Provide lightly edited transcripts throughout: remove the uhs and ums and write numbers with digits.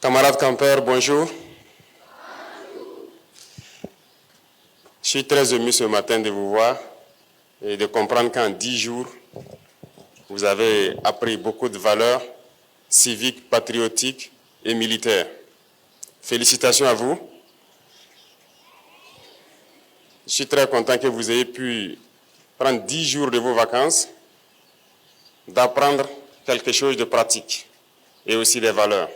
Camarades campeurs, bonjour. Je suis très ému ce matin de vous voir et de comprendre qu'en 10 jours, vous avez appris beaucoup de valeurs civiques, patriotiques et militaires. Félicitations à vous. Je suis très content que vous ayez pu prendre 10 jours de vos vacances, d'apprendre quelque chose de pratique et aussi des valeurs.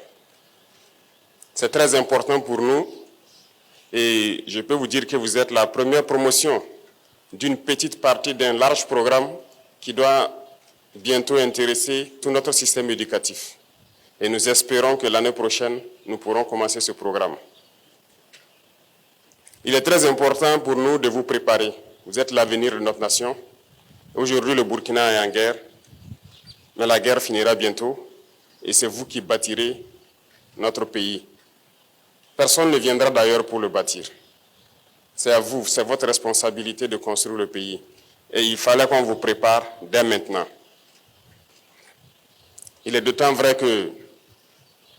C'est très important pour nous et je peux vous dire que vous êtes la première promotion d'une petite partie d'un large programme qui doit bientôt intéresser tout notre système éducatif. Et nous espérons que l'année prochaine, nous pourrons commencer ce programme. Il est très important pour nous de vous préparer. Vous êtes l'avenir de notre nation. Aujourd'hui, le Burkina est en guerre, mais la guerre finira bientôt et c'est vous qui bâtirez notre pays. Personne ne viendra d'ailleurs pour le bâtir. C'est à vous, c'est votre responsabilité de construire le pays. Et il fallait qu'on vous prépare dès maintenant. Il est d'autant vrai que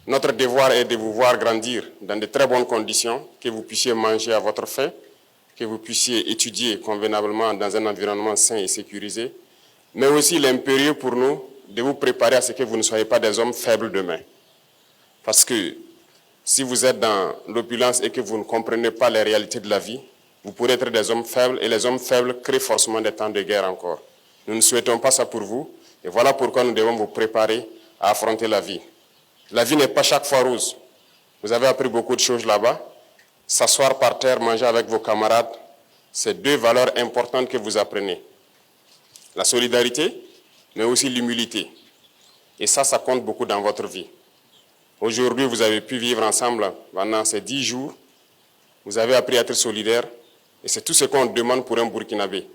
notre devoir est de vous voir grandir dans de très bonnes conditions, que vous puissiez manger à votre faim, que vous puissiez étudier convenablement dans un environnement sain et sécurisé, mais aussi l'impérieux pour nous de vous préparer à ce que vous ne soyez pas des hommes faibles demain. Parce que si vous êtes dans l'opulence et que vous ne comprenez pas les réalités de la vie, vous pourrez être des hommes faibles et les hommes faibles créent forcément des temps de guerre encore. Nous ne souhaitons pas ça pour vous et voilà pourquoi nous devons vous préparer à affronter la vie. La vie n'est pas chaque fois rose. Vous avez appris beaucoup de choses là-bas. S'asseoir par terre, manger avec vos camarades, c'est deux valeurs importantes que vous apprenez. La solidarité, mais aussi l'humilité. Et ça compte beaucoup dans votre vie. Aujourd'hui, vous avez pu vivre ensemble pendant ces 10 jours. Vous avez appris à être solidaire et c'est tout ce qu'on demande pour un Burkinabé.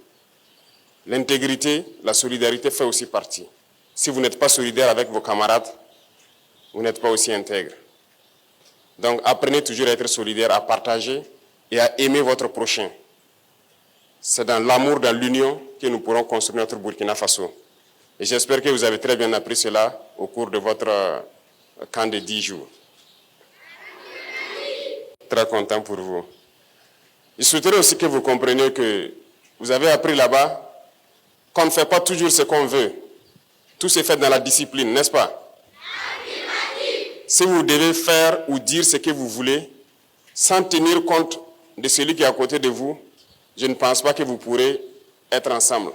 L'intégrité, la solidarité fait aussi partie. Si vous n'êtes pas solidaire avec vos camarades, vous n'êtes pas aussi intègre. Donc apprenez toujours à être solidaire, à partager et à aimer votre prochain. C'est dans l'amour, dans l'union que nous pourrons construire notre Burkina Faso. Et j'espère que vous avez très bien appris cela au cours de votre camp de 10 jours. Très content pour vous. Je souhaiterais aussi que vous compreniez que vous avez appris là-bas qu'on ne fait pas toujours ce qu'on veut. Tout se fait dans la discipline, n'est-ce pas? Si vous devez faire ou dire ce que vous voulez, sans tenir compte de celui qui est à côté de vous, je ne pense pas que vous pourrez être ensemble.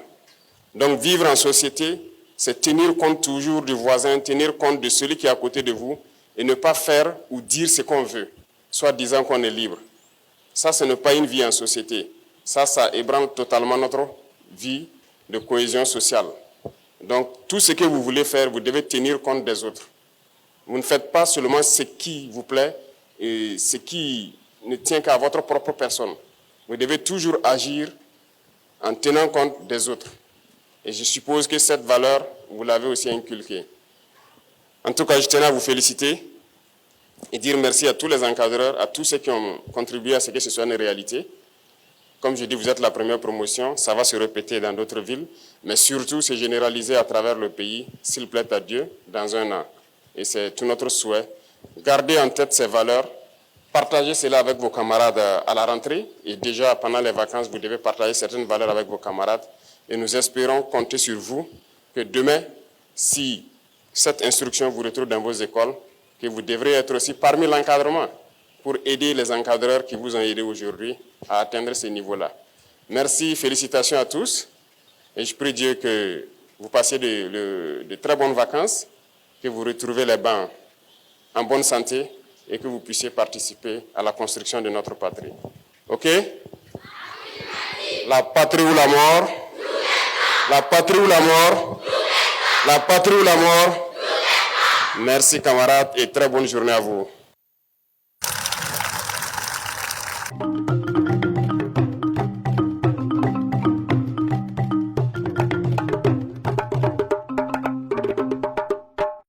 Donc vivre en société, c'est tenir compte toujours du voisin, tenir compte de celui qui est à côté de vous et ne pas faire ou dire ce qu'on veut, soit disant qu'on est libre. Ça, ce n'est pas une vie en société. Ça ébranle totalement notre vie de cohésion sociale. Donc, tout ce que vous voulez faire, vous devez tenir compte des autres. Vous ne faites pas seulement ce qui vous plaît et ce qui ne tient qu'à votre propre personne. Vous devez toujours agir en tenant compte des autres. Et je suppose que cette valeur, vous l'avez aussi inculquée. En tout cas, je tenais à vous féliciter et dire merci à tous les encadreurs, à tous ceux qui ont contribué à ce que ce soit une réalité. Comme je dis, vous êtes la première promotion, ça va se répéter dans d'autres villes, mais surtout se généraliser à travers le pays, s'il plaît à Dieu, dans un an. Et c'est tout notre souhait. Gardez en tête ces valeurs, partagez cela avec vos camarades à la rentrée, et déjà pendant les vacances, vous devez partager certaines valeurs avec vos camarades. Et nous espérons compter sur vous, que demain, si cette instruction vous retrouve dans vos écoles, que vous devrez être aussi parmi l'encadrement pour aider les encadreurs qui vous ont aidé aujourd'hui à atteindre ce niveau-là. Merci, félicitations à tous. Et je prie Dieu que vous passiez de très bonnes vacances, que vous retrouvez les bancs en bonne santé et que vous puissiez participer à la construction de notre patrie. OK? La patrie ou la mort? La patrie ou la mort? La patrie ou la mort? Merci camarades et très bonne journée à vous.